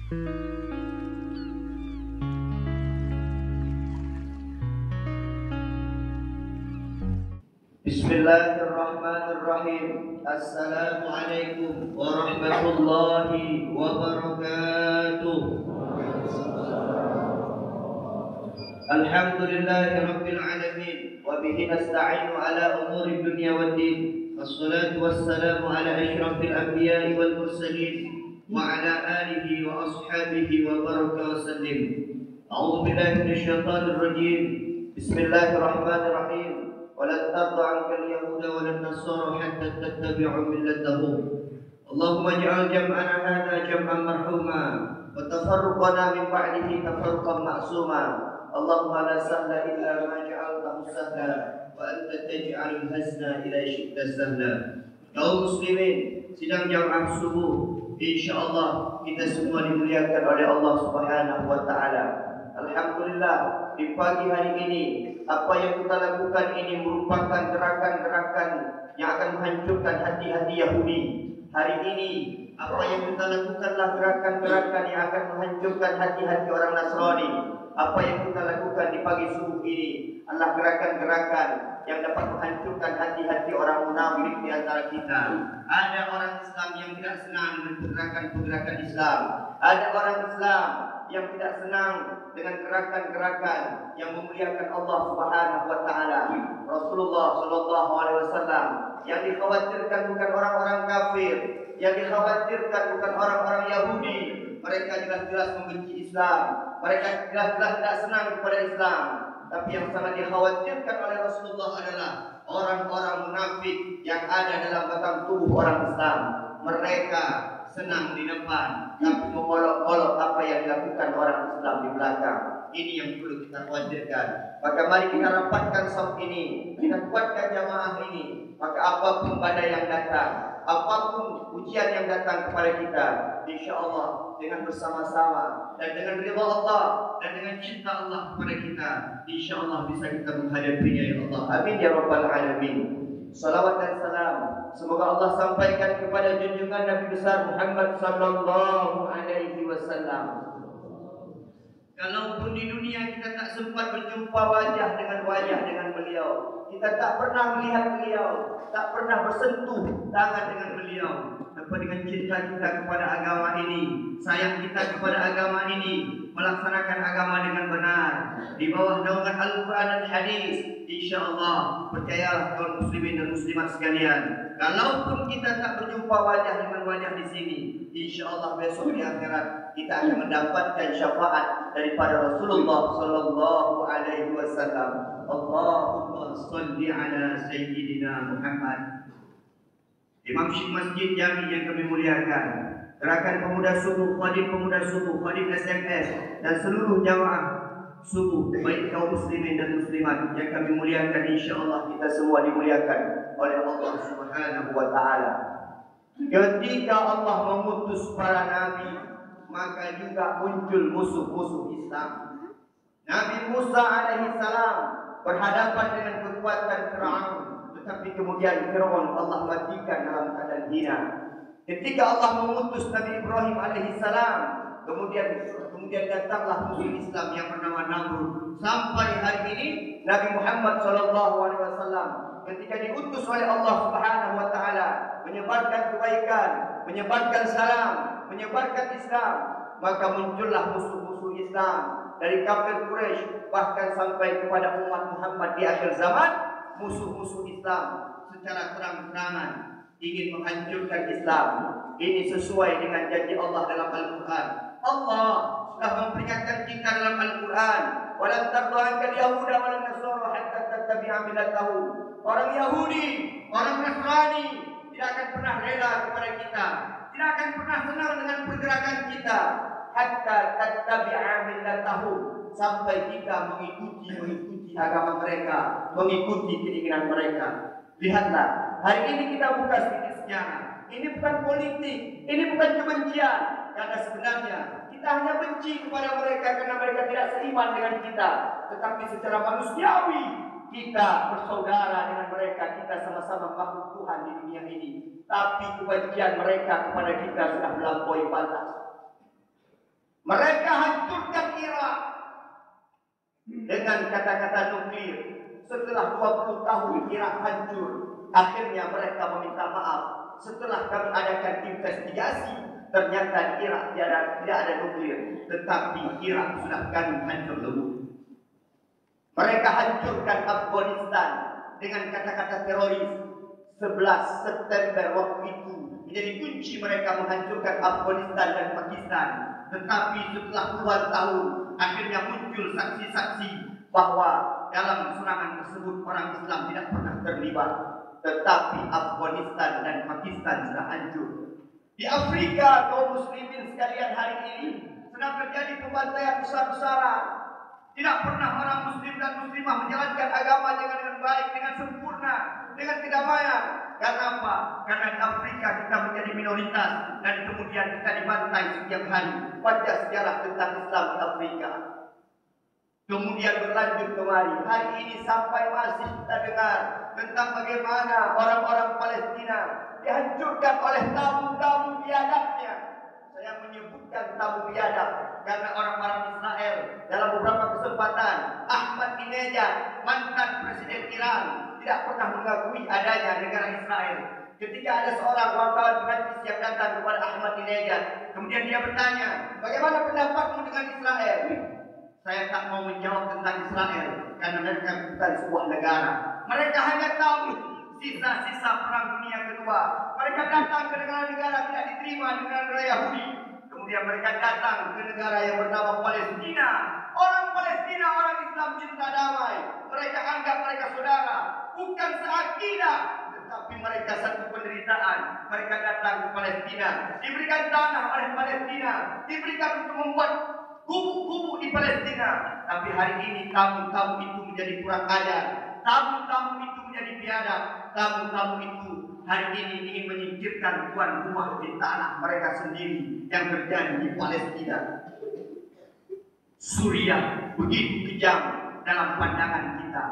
Bismillahirrahmanirrahim. Assalamualaikum warahmatullahi wabarakatuh. Alhamdulillahi rabbil alamin. Wa bihi nasta'inu ala umuri dunya waddin. Wassalatu wassalamu ala asyrafil anbiya'i wal mursalin wa ala alihi wa ashabihi wa baraka wa sallim. A'udzu billahi minasyaitonir rajim. Bismillahirrahmanirrahim. ولن ترضى عنك اليهود ولا النصارى حتى تتبع ملتهم. اللهم اجعل جمعنا هذا جمعا مرحوما وتفرقنا من بعده تفرقا معصوما. اللهم لا سهل الا ما جعلته سهلا وانت تجعل الحزن اذا شئت سهلا. Kaum muslimin, sidang jamaah subuh, insyaallah kita semua dimuliakan oleh Allah Subhanahu wa taala. Alhamdulillah, di pagi hari ini apa yang kita lakukan ini merupakan gerakan-gerakan yang akan menghancurkan hati-hati Yahudi. Hari ini apa yang kita lakukanlah gerakan-gerakan yang akan menghancurkan hati-hati orang Nasrani. Apa yang kita lakukan di pagi subuh ini adalah gerakan-gerakan yang dapat menghancurkan hati-hati orang munafik di antara kita. Ada orang Islam yang tidak senang dengan pergerakan-pergerakan Islam. Ada orang Islam yang tidak senang dengan gerakan-gerakan yang memuliakan Allah Subhanahu wa taala. Rasulullah sallallahu alaihi wasallam yang dikhawatirkan bukan orang-orang kafir, yang dikhawatirkan bukan orang-orang Yahudi. Mereka jelas-jelas membenci Islam, mereka jelas-jelas tidak senang kepada Islam. Tapi yang sangat dikhawatirkan oleh Rasulullah adalah orang-orang munafik yang ada dalam batang tubuh orang Islam. Mereka senang di depan, tapi mengolok-olok apa yang dilakukan orang Islam di belakang. Ini yang perlu kita khawatirkan. Maka mari kita rapatkan saf ini, kita kuatkan jamaah ini. Maka apapun badai yang datang, apapun ujian yang datang kepada kita, insya-Allah dengan bersama-sama dan dengan ridha Allah dan dengan cinta Allah kepada kita, insya-Allah bisa kita menghadapinya ya Allah. Amin ya rabbal alamin. Salawat dan salam semoga Allah sampaikan kepada junjungan Nabi besar Muhammad sallallahu alaihi wasallam. Kalaupun di dunia kita tak sempat berjumpa wajah dengan beliau, kita tak pernah melihat beliau, tak pernah bersentuh tangan dengan beliau, tapi dengan cinta kita kepada agama ini, sayang kita kepada agama ini, melaksanakan agama dengan benar di bawah naungan Al-Quran dan Hadis, insyaallah percayalah kaum muslimin dan muslimat sekalian, kalaupun kita tak berjumpa wajah dengan wajah di sini, insyaallah besok di akhirat kita akan mendapatkan syafaat daripada Rasulullah sallallahu alaihi wasallam. Allahumma shalli ala sayyidina Muhammad. Imam Syekh Masjid Jami yang kami muliakan, gerakan pemuda subuh, khadim pemuda subuh, khadim SMS dan seluruh jamaah subuh, baik kaum muslimin dan muslimat yang kami muliakan, insyaallah kita semua dimuliakan oleh Allah Subhanahu wa taala. Ketika Allah mengutus para nabi, maka juga muncul musuh-musuh Islam. Nabi Musa alaihi salam berhadapan dengan kekuatan Firaun, tetapi kemudian Firaun Allah matikan dalam keadaan hina. Ketika Allah mengutus Nabi Ibrahim alaihi salam, kemudian datanglah musuh Islam yang bernama Namrud. Sampai hari ini Nabi Muhammad sallallahu alaihi wasallam ketika diutus oleh Allah Subhanahu wa taala menyebarkan kebaikan, menyebarkan salam, menyebarkan Islam, maka muncullah musuh-musuh Islam dari kafir Quraisy, bahkan sampai kepada umat Muhammad di akhir zaman. Musuh-musuh Islam secara terang-terangan ingin menghancurkan Islam. Ini sesuai dengan janji Allah dalam Al-Quran. Allah sudah memperingatkan kita dalam Al-Quran, "Walan tarda anka al-yahuda walan nasara hatta tattabi'a millatahum." Orang Yahudi, orang Nasrani tidak akan pernah rela kepada kita, tidak akan pernah senang dengan pergerakan kita, hatta tattabi'a millatahum, sampai kita mengikuti agama mereka, mengikuti keinginan mereka. Lihatlah, hari ini kita buka sedikit sejarah. Ini bukan politik, ini bukan kebencian, karena sebenarnya kita hanya benci kepada mereka karena mereka tidak seiman dengan kita. Tetapi secara manusiawi kita bersaudara dengan mereka, kita sama-sama makhluk Tuhan di dunia ini. Tapi kebencian mereka kepada kita sudah melampaui batas. dengan kata-kata nuklir. Setelah 20 tahun Irak hancur, akhirnya mereka meminta maaf. Setelah kami adakan investigasi, ternyata di Irak tidak ada nuklir, tetapi Irak sudah kami hancur lebur. Mereka hancurkan Afghanistan dengan kata-kata teroris. 11 September waktu itu menjadi kunci mereka menghancurkan Afghanistan dan Pakistan. Tetapi setelah puluhan tahun, akhirnya muncul saksi-saksi bahwa dalam serangan tersebut orang Islam tidak pernah terlibat. Tetapi Afghanistan dan Pakistan sudah hancur. Di Afrika, kaum muslimin sekalian, hari ini sedang terjadi pembantaian besar-besaran. Tidak pernah orang muslim dan muslimah menjalankan agama dengan baik, dengan sempurna, dengan kedamaian. Karena apa? Karena di Afrika kita menjadi minoritas dan kemudian kita dibantai setiap hari. Baca sejarah tentang Islam di Afrika. Kemudian berlanjut kemari. Hari ini sampai masih kita dengar tentang bagaimana orang-orang Palestina dihancurkan oleh tamu-tamu biadabnya. Saya menyebutkan tamu biadab karena orang-orang Israel dalam beberapa kesempatan, Ahmadinejad, mantan presiden Iran, tidak pernah mengakui adanya negara Israel. Ketika ada seorang wartawan Perancis yang datang kepada Ahmadinejad, kemudian dia bertanya, bagaimana pendapatmu dengan Israel? Saya tak mau menjawab tentang Israel karena mereka bukan sebuah negara. Mereka hanya tahu sisa-sisa perang dunia kedua. Mereka datang ke negara-negara tidak diterima di negara Yahudi. Kemudian mereka datang ke negara yang bernama Palestina. Orang Palestina, orang Islam cinta damai. Mereka anggap mereka saudara, bukan seakidah, tetapi mereka satu penderitaan. Mereka datang ke Palestina, diberikan tanah oleh Palestina, diberikan untuk membuat gubuk-gubuk di Palestina. Tapi hari ini tamu-tamu itu menjadi kurang ajar. Tamu-tamu itu menjadi biadab. Tamu-tamu itu hari ini ingin menyingkirkan tuan rumah di tanah mereka sendiri yang terjadi di Palestina. Suriah begitu kejam dalam pandangan kita.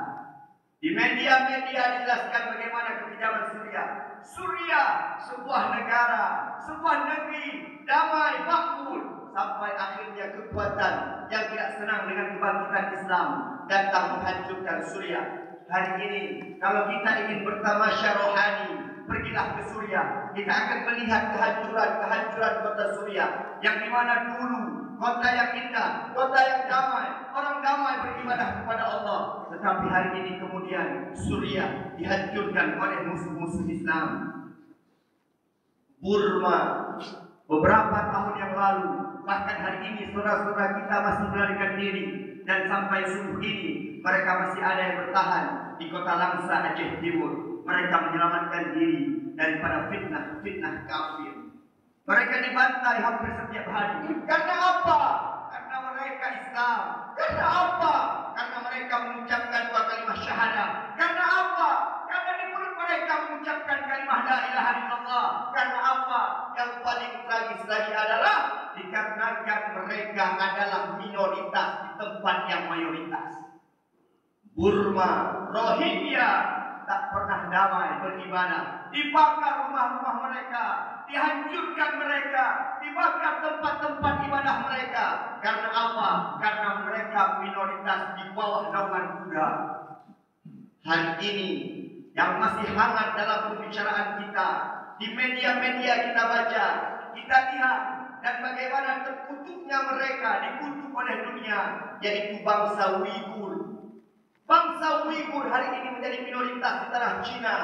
Di media-media dijelaskan bagaimana kekejaman Suriah. Suriah sebuah negara, sebuah negeri damai, makmur. Sampai akhirnya kekuatan yang tidak senang dengan kebangkitan Islam datang menghancurkan Suriah. Hari ini kalau kita ingin bertamasya rohani, pergilah ke Suriah. Kita akan melihat kehancuran kota Suriah, yang dimana dulu kota yang indah, kota yang damai, orang damai beribadah kepada Allah. Tetapi hari ini kemudian Suriah dihancurkan oleh musuh-musuh Islam. Burma beberapa tahun yang lalu, bahkan hari ini saudara-saudara kita masih melarikan diri, dan sampai subuh ini mereka masih ada yang bertahan di kota Langsa, Aceh Timur. Mereka menyelamatkan diri daripada fitnah kafir. Mereka dibantai hampir setiap hari. Karena apa? Karena mereka Islam. Karena apa? Karena mereka mengucapkan 2 kalimat syahadah. Karena apa? Karena di mulut mereka mengucapkan kalimat la ilaha illallah. Karena apa? Yang paling tragis lagi adalah dikarenakan mereka adalah minoritas di tempat yang mayoritas. Burma, Rohingya tak pernah damai beribadah. Dibakar rumah-rumah mereka, dihancurkan mereka, dibakar tempat-tempat ibadah mereka. Karena apa? Karena mereka minoritas di bawah naungan Buddha. Hari ini yang masih hangat dalam pembicaraan kita, di media-media kita baca, kita lihat, dan bagaimana terkutuknya mereka, dikutuk oleh dunia, yaitu bangsa Uighur. Bangsa Uighur hari ini menjadi minoritas di tanah Cina.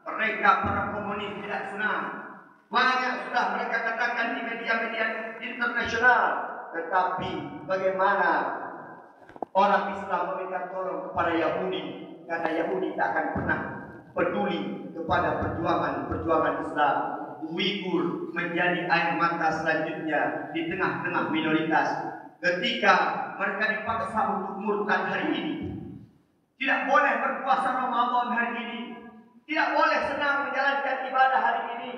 Mereka para komunis tidak senang. Banyak sudah mereka katakan di media-media internasional. Tetapi bagaimana orang Islam meminta tolong kepada Yahudi? Karena Yahudi tak akan pernah peduli kepada perjuangan Islam. Uighur menjadi air mata selanjutnya di tengah-tengah minoritas. Ketika mereka dipaksa untuk murtad hari ini, tidak boleh berpuasa Ramadan hari ini, tidak boleh senang menjalankan ibadah hari ini.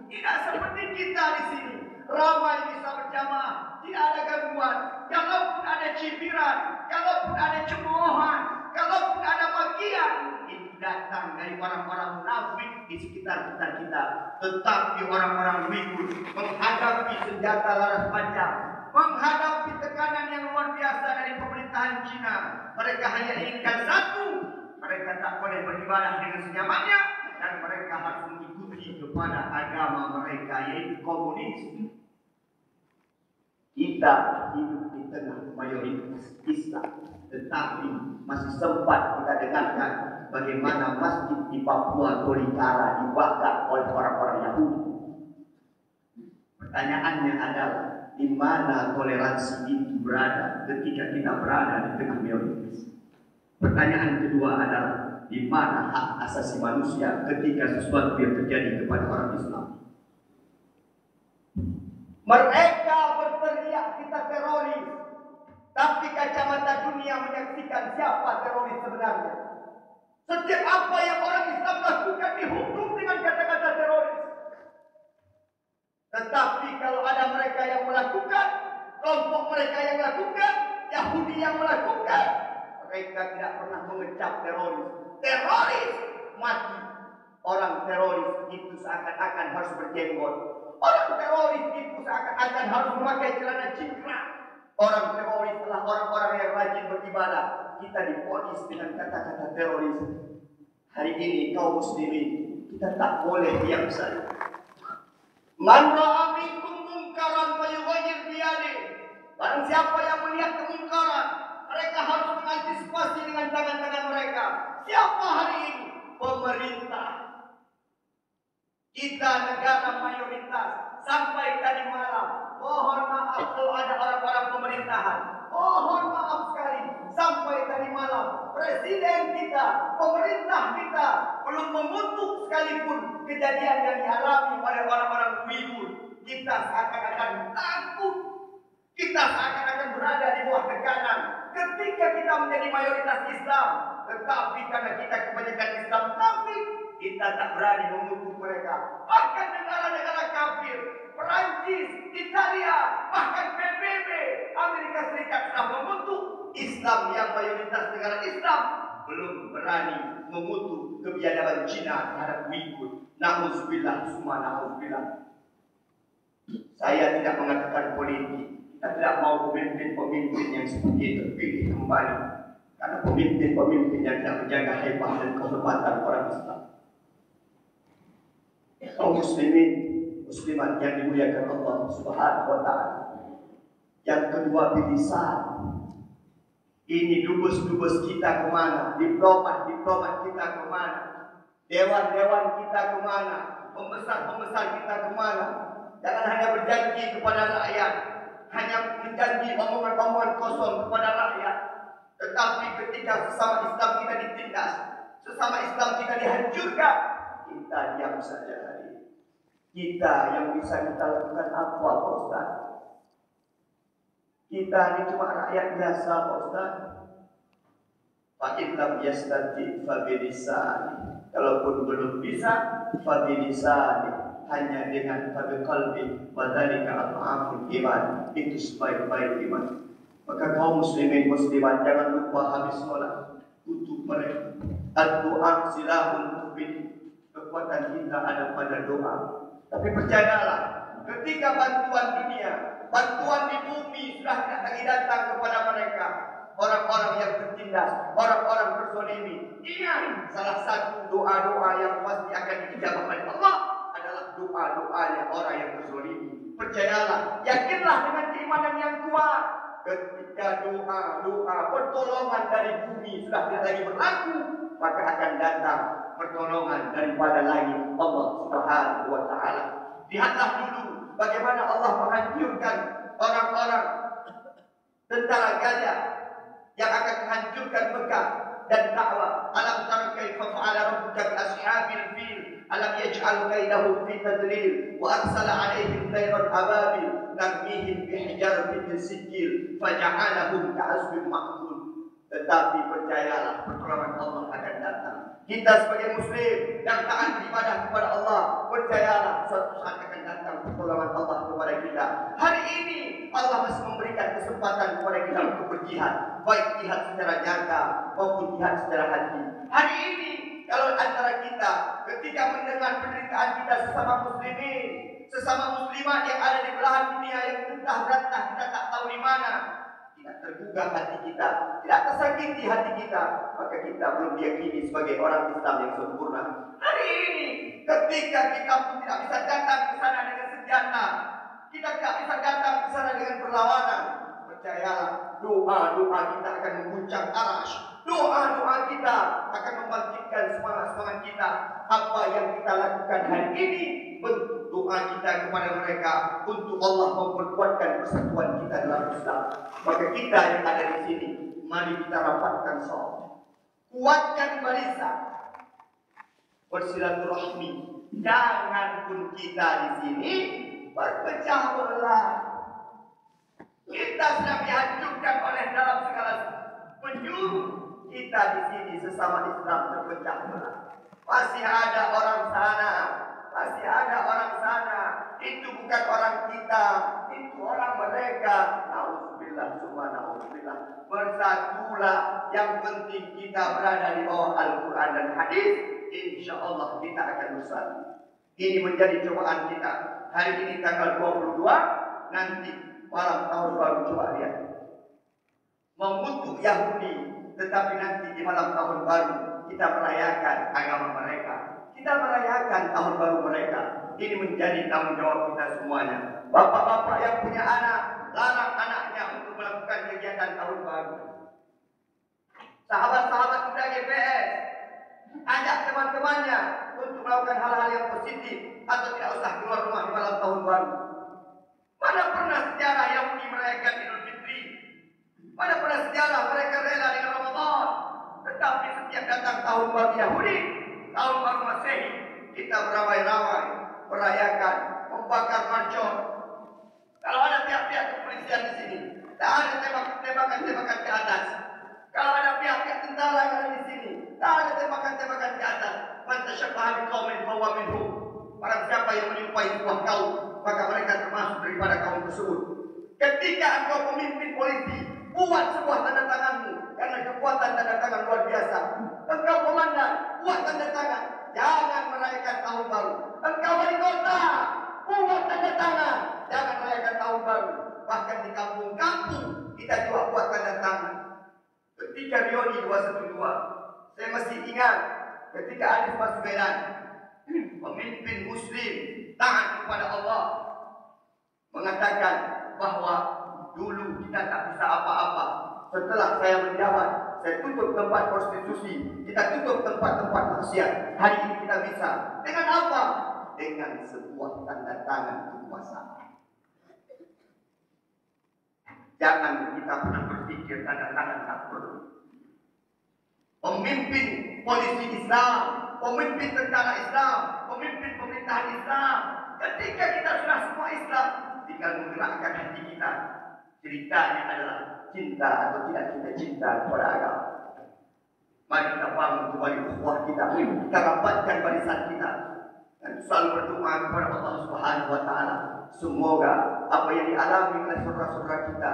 Tidak seperti kita di sini, ramai bisa berjamaah, tidak ada gangguan. Kalaupun ada cibiran, kalaupun ada cemoohan, kalaupun ada makian, itu datang dari orang-orang munafik di sekitar kita. Tetapi orang-orang Uighur menghadapi senjata laras panjang, menghadapi tekanan yang luar biasa dari pemerintah pemerintahan Cina. Mereka hanya inginkan satu. Mereka tak boleh beribadah dengan senyamannya. Dan mereka harus mengikuti kepada agama mereka, yaitu komunis. Kita hidup di tengah mayoritas Islam, tetapi masih sempat kita dengarkan bagaimana masjid di Papua Tolikara dibakar oleh orang-orang Yahudi. Pertanyaannya adalah, di mana toleransi itu berada ketika kita berada di tengah mayoritas? Pertanyaan kedua adalah, di mana hak asasi manusia ketika sesuatu yang terjadi kepada orang Islam? Mereka berteriak kita teroris, tapi kacamata dunia menyaksikan siapa teroris sebenarnya. Setiap apa yang orang Islam lakukan dihukum dengan kata-kata teroris. Tetapi kalau ada mereka yang melakukan, kelompok mereka yang melakukan, Yahudi yang melakukan, mereka tidak pernah mengecap teroris. Teroris mati. Orang teroris itu seakan-akan harus berjenggot. Orang teroris itu seakan-akan harus memakai celana cingkrang. Orang teroris adalah orang-orang yang rajin beribadah. Kita divonis dengan kata-kata teroris. Hari ini kaum muslimin, kita tak boleh diam saja. Man ra'a minkum munkaran falyughayyir biyadihi. Barang siapa yang melihat kemungkaran, mereka harus mengantisipasi dengan tangan-tangan mereka. Siapa hari ini? Pemerintah. Kita negara mayoritas. Sampai tadi malam, mohon maaf kalau ada orang-orang pemerintahan. Mohon maaf sekali. Sampai tadi malam, presiden kita, pemerintah kita belum mengutuk sekalipun kejadian yang dialami oleh orang-orang Uighur. Kita seakan-akan takut. Kita seakan-akan berada di bawah tekanan ketika kita menjadi mayoritas Islam. Tetapi karena kita kebanyakan Islam munafik, kita tak berani mengutuk mereka. Bahkan negara-negara kafir, Perancis, Italia, bahkan PBB, Amerika Serikat sudah mengutuk. Islam yang mayoritas negara Islam belum berani mengutuk kebiadaban Cina terhadap Uighur. Na'udzubillah, summa na'udzubillah. Saya tidak mengatakan politik. Kita tidak mau pemimpin-pemimpin yang seperti itu terpilih kembali. Karena pemimpin-pemimpin yang tidak menjaga hebat dan kehormatan orang Islam. Kaum muslimin, muslimat yang dimuliakan Allah Subhanahu wa ta'ala. Yang kedua, bilisan. Ini dubes-dubes kita kemana? Diplomat-diplomat kita kemana? Dewan-dewan kita kemana? Pembesar-pembesar kita kemana? Jangan hanya berjanji kepada rakyat, hanya menjanji omongan-omongan kosong kepada rakyat. Tetapi ketika sesama Islam kita ditindas, sesama Islam kita dihancurkan, kita diam saja hari ini. Kita yang bisa kita lakukan apa, Pak Ustaz? Kita ini cuma rakyat biasa, Pak Ustaz. Fa'in lam yastati fabilisani. Kalaupun belum bisa, fabilisani. Hanya dengan qalbi wa dzalika at'aful iman. Itu sebaik-baik iman. Maka kaum muslimin muslimat, jangan lupa habis sholat untuk mereka. Doa silahun mu'min. Kekuatan kita ada pada doa. Tapi percayalah, ketika bantuan dunia, bantuan di bumi sudah tidak lagi datang kepada mereka, orang-orang yang tertindas, orang-orang berzalimi, ingat salah satu doa-doa yang pasti akan dijawab oleh Allah adalah doa-doanya orang yang berzalimi. Percayalah, yakinlah dengan keimanan yang kuat. Ketika doa pertolongan dari bumi sudah tidak lagi berlaku, maka akan datang pertolongan daripada langit Allah Subhanahu wa ta'ala. Lihatlah dulu bagaimana Allah menghancurkan orang-orang tentara gajah yang akan menghancurkan Mekah dan dakwah. Alam tara kaifa fa'ala rabbuka bi ashabil fil alam yaj'al kaidahum fi tadlil wa arsala 'alaihim tayran ababil tarmihim bi hijaratin min sijil faja'alahum ka'asfin ma'kul. Tetapi percayalah, pertolongan Allah akan datang. Kita sebagai muslim yang taat beribadah kepada Allah, percayalah suatu saat akan datang pertolongan Allah kepada kita. Hari ini Allah masih memberikan kesempatan kepada kita untuk berjihad, baik jihad secara nyata maupun jihad secara hati. Hari ini kalau antara kita ketika mendengar penderitaan kita sesama muslimin, sesama muslimat yang ada di belahan dunia yang entah berantah kita tak tahu di mana, tidak tergugah hati kita, tidak tersakiti hati kita, maka kita belum diyakini sebagai orang Islam yang sempurna. Hari ini, ketika kita pun tidak bisa datang ke sana dengan senjata, kita tidak bisa datang ke sana dengan perlawanan, percayalah, doa-doa kita akan mengguncang arasy. Doa-doa kita akan membangkitkan semangat-semangat kita. Apa yang kita lakukan hari ini, bentuk doa kita kepada mereka untuk Allah memperkuatkan persatuan kita dalam Islam. Maka kita yang ada di sini, mari kita rapatkan shaf, kuatkan barisan, bersilaturahmi. Jangan pun kita di sini berpecah belah. Kita sedang dihancurkan oleh dalam segala penjuru. Kita di sini sesama Islam terpecah belah. Masih ada orang sana, masih ada orang sana. Itu bukan orang kita, itu orang mereka. Nauzubillah, summa nauzubillah. Bersatulah. Yang penting kita berada di bawah Al-Quran dan hadis. Insya Allah kita akan bersatu. Ini menjadi cobaan kita. Hari ini tanggal 22, nanti malam tahun baru, coba lihat. Mengutuk Yahudi, tetapi nanti di malam tahun baru kita merayakan agama mereka. Kita merayakan tahun baru mereka. Ini menjadi tanggung jawab kita semuanya. Bapak-bapak yang punya anak, larang anaknya untuk melakukan kegiatan tahun baru. Sahabat-sahabat muda GPS, ajak teman-temannya untuk melakukan hal-hal yang positif atau tidak usah keluar rumah di malam tahun baru. Mana pernah sejarah Yahudi merayakan Idul Fitri? Mana pernah sejarah mereka rela dengan Ramadan? Tetapi setiap datang tahun baru Yahudi, tahun baru Masehi, kita beramai-ramai merayakan, membakar marcon. Kalau ada pihak-pihak kepolisian di sini, tak ada tembakan-tembakan ke atas. Kalau ada pihak-pihak tentara yang ada di sini, tak ada tembakan-tembakan ke atas. Man tasyabbaha biqaumin fahuwa minhum. Barang siapa yang menyerupai sebuah kaum, maka mereka termasuk daripada kaum tersebut. Ketika engkau pemimpin polisi, buat sebuah tanda tanganmu, karena kekuatan tanda tangan luar biasa. Engkau komandan, buat tanda tangan. Jangan merayakan tahun baru. Engkau wali kota, buat tanda tangan. Jangan merayakan tahun baru. Bahkan di kampung-kampung kita juga buat tanda tangan. Ketika Rioni 212, saya masih ingat ketika Anies Baswedan, pemimpin Muslim taat kepada Allah, mengatakan bahwa dulu kita tak bisa apa-apa. Setelah saya menjabat, saya tutup tempat prostitusi, kita tutup tempat-tempat maksiat. Hari ini kita bisa. Dengan apa? Dengan sebuah tanda tangan kekuasaan. Jangan kita pernah berpikir tanda tangan tak perlu. Pemimpin polisi Islam, pemimpin tentara Islam, pemimpin pemerintahan Islam. Ketika kita sudah semua Islam, tinggal menggerakkan hati kita. Ceritanya adalah cinta atau tidak kita cinta kepada agama. Mari kita bangun kembali ukhuwah kita, kita rapatkan barisan kita, dan selalu berdoa kepada Allah Subhanahu Wa Taala. Semoga apa yang dialami oleh saudara-saudara kita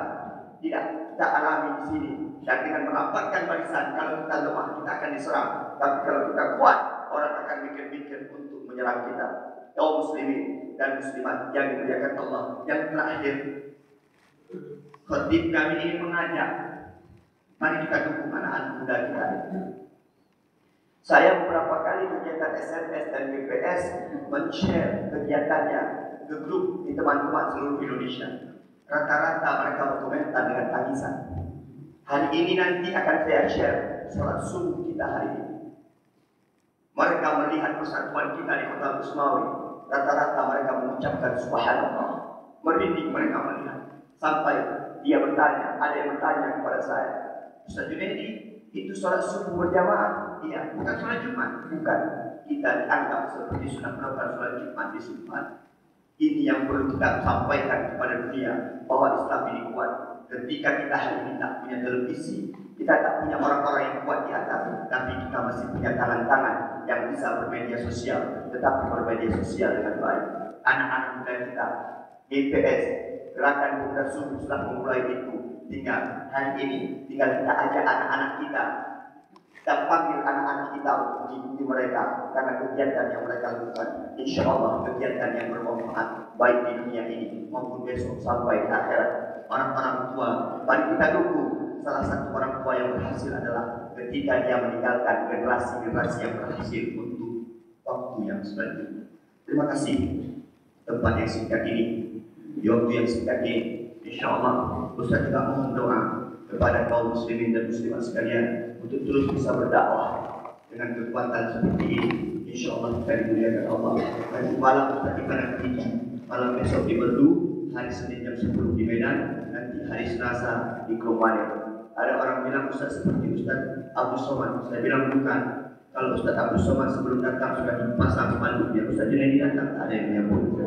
tidak kita alami di sini. Dan dengan merapatkan barisan, kalau kita lemah kita akan diserang. Tapi kalau kita kuat, orang akan mikir-mikir untuk menyerang kita. Kaum muslimin dan muslimat yang dimuliakan Allah. Yang terakhir, khatib kami ini mengajak, mari kita dukung anak-anak muda kita. Saya beberapa kali kegiatan SMS dan GPS men-share kegiatannya ke grup di teman-teman seluruh Indonesia. Rata-rata mereka berkomentar dengan tangisan. Hari ini nanti akan saya share sholat subuh kita hari ini. Mereka melihat persatuan kita di Kota Kusmawi. Rata-rata mereka mengucapkan subhanallah. Merinding mereka melihat. Sampai dia bertanya, ada yang bertanya kepada saya, Ustaz Junaidi, itu sholat subuh berjamaah? Iya, bukan sholat Jumat. Bukan. Kita dianggap seperti sudah melakukan sholat Jumat di Jumat. Ini yang perlu kita sampaikan kepada dunia, bahwa Islam ini kuat. Ketika kita hari ini tak punya televisi, kita tak punya orang-orang yang kuat di atas, tapi kita masih punya tangan-tangan yang bisa bermedia sosial, tetapi bermedia sosial dengan baik. Anak-anak muda kita, GPS, Gerakan Pemuda Subuh sudah memulai itu. Tinggal hari ini, tinggal kita ajak anak-anak kita dan panggil anak-anak kita untuk mengikuti mereka karena kegiatan yang mereka lakukan. Insya Allah kegiatan yang bermanfaat baik di dunia ini maupun besok sampai di akhirat. Orang-orang tua, mari kita dukung. Salah satu orang tua yang berhasil adalah ketika dia meninggalkan generasi-generasi yang berhasil untuk waktu yang selanjutnya. Terima kasih tempat yang singkat ini, di waktu yang singkat ini. Insya Allah Ustaz juga mohon doa kepada kaum muslimin dan muslimat sekalian untuk terus bisa berdakwah dengan kekuatan seperti ini. Insya Allah kita dimuliakan Allah. Nanti malam Ustaz di Padang Tinggi, malam besok di Merdu, hari Senin jam 10 di Medan, nanti hari Selasa di Kromanen. Ada orang bilang Ustaz seperti Ustaz Abu Somad. Saya bilang bukan. Kalau Ustaz Abu Somad sebelum datang sudah dipasang spanduk, biar Ustaz Junaidi datang, ada yang menyambut.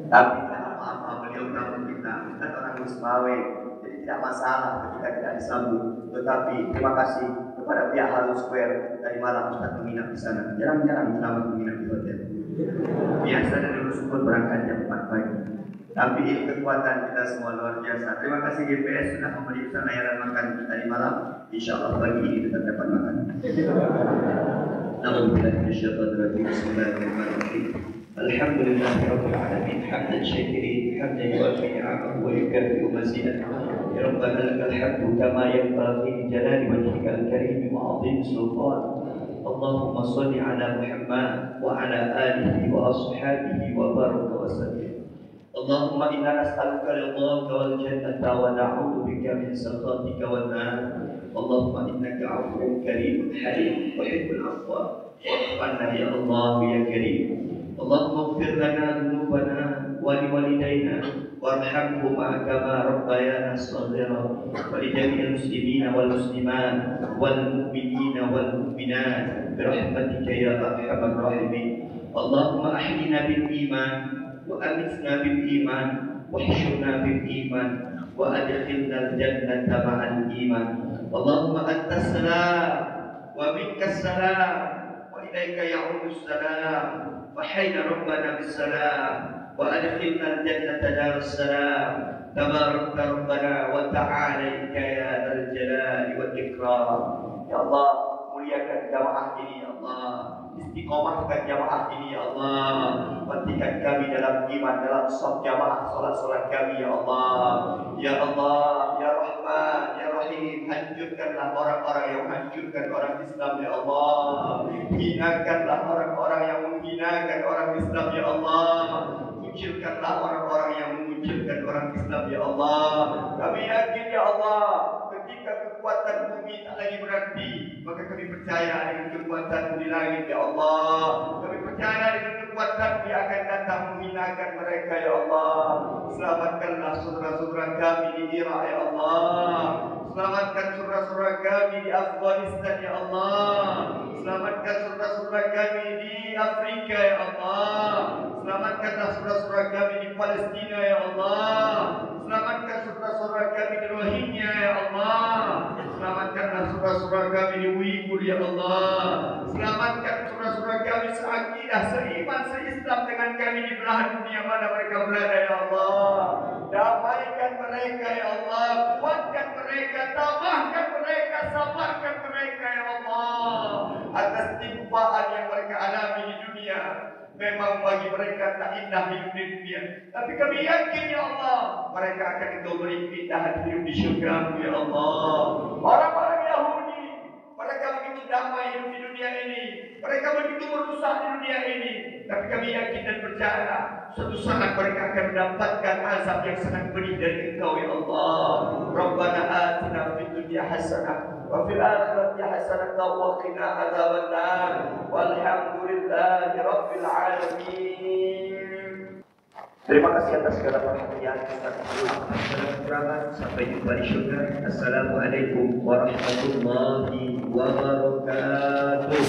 Tapi apa beliau tamu kita orang Musmawe, jadi tidak masalah ketika tidak disambut. Tetapi terima kasih kepada pihak Halus Square, tadi malam Ustaz menginap di sana. Jarang-jarang selama menginap di hotel. Biasa dari Rusun berangkat jam 4 pagi. Tapi ini kekuatan kita semua luar biasa. Terima kasih GPS sudah memeriksa layanan makan tadi malam. Insya Allah pagi ini tetap dapat makan. Bismillahirrahmanirrahim. Alhamdulillahirabbil alamin. Hamdan syakirin, hamdan yuwafi ni'amahu wa yukafi'u mazidahu. Ya Rabbana lakal hamdu kama yanbaghi li jalali wajhikal karim wa 'azimi sultan. Allahumma shalli ala Muhammad wa ala alihi wa ashabihi wa baraka wa sallim. Allahumma inna nas'aluka ridhaka wal jannata wa na'udzu bika min sakhatika wan nar. Allahumma innaka 'afuwwun karimun halim tuhibbul 'afwa wa'fu 'anna ya Allah ya karim. Allahumma ighfir lana dhunubana wa liwalidayna warhamhuma kama rabbayana shaghira wa li jami'il muslimina wal muslimat wal mu'minina wal mu'minat bi rahmatika ya arhamar rahimin. Allahumma ahyina bil iman وأمتنا بالإيمان واحشرنا بالإيمان وأدخلنا الجنة مع الإيمان. اللهم أنت السلام ومنك السلام وإليك يعود السلام. فحينا ربنا بالسلام وأدخلنا الجنة دار السلام. تبارك ربنا وتعاليك يا ذا الجلال والإكرام. يا الله muliakan jamaah ini ya Allah, istiqomahkan jamaah ini ya Allah, pastikan kami dalam iman, dalam saf jamaah solat-solat kami ya Allah. Ya Allah, ya Rahman, ya Rahim, hancurkanlah orang-orang yang hancurkan orang Islam ya Allah, hinakanlah orang-orang yang menghinakan orang Islam ya Allah, kucilkanlah orang-orang yang mengucilkan orang Islam ya Allah. Kami yakin ya Allah, ketika kekuatan bumi tak lagi berarti, maka kami percaya dengan kekuatan di langit ya Allah. Kami percaya dengan kekuatan yang akan datang menghinakan mereka ya Allah. Selamatkanlah saudara-saudara kami di Irak ya Allah. Selamatkan saudara-saudara kami di Afghanistan ya Allah. Selamatkan saudara-saudara kami di Afrika ya Allah. Selamatkanlah saudara-saudara kami di Palestina ya Allah. Selamatkan saudara-saudara kami di Rohingya ya Allah. Selamatkanlah saudara-saudara kami di Uyghur ya Allah. Selamatkan saudara-saudara kami seakidah, seiman, seislam dengan kami di belahan dunia mana mereka berada ya Allah. Damaikan mereka ya Allah, kuatkan mereka, tambahkan mereka, sabarkan mereka ya Allah atas timpaan yang mereka alami di dunia. Memang bagi mereka tak indah hidup di dunia, tapi kami yakin ya Allah, mereka akan Engkau beri keindahan hidup di syurga ya Allah. Orang-orang Yahudi, mereka begitu damai hidup di dunia ini, mereka begitu merusak di dunia ini, tapi kami yakin dan percaya suatu saat mereka akan mendapatkan azab yang sangat pedih dari Engkau ya Allah. Rabbana atina fid dunya hasanah wa fil akhirati hasanah wa qina adzabannar. Walhamdulillahi rabbil alamin. Terima kasih atas segala perhatian dan kekurangan. Sampai jumpa di syurga. Assalamualaikum warahmatullahi wabarakatuh.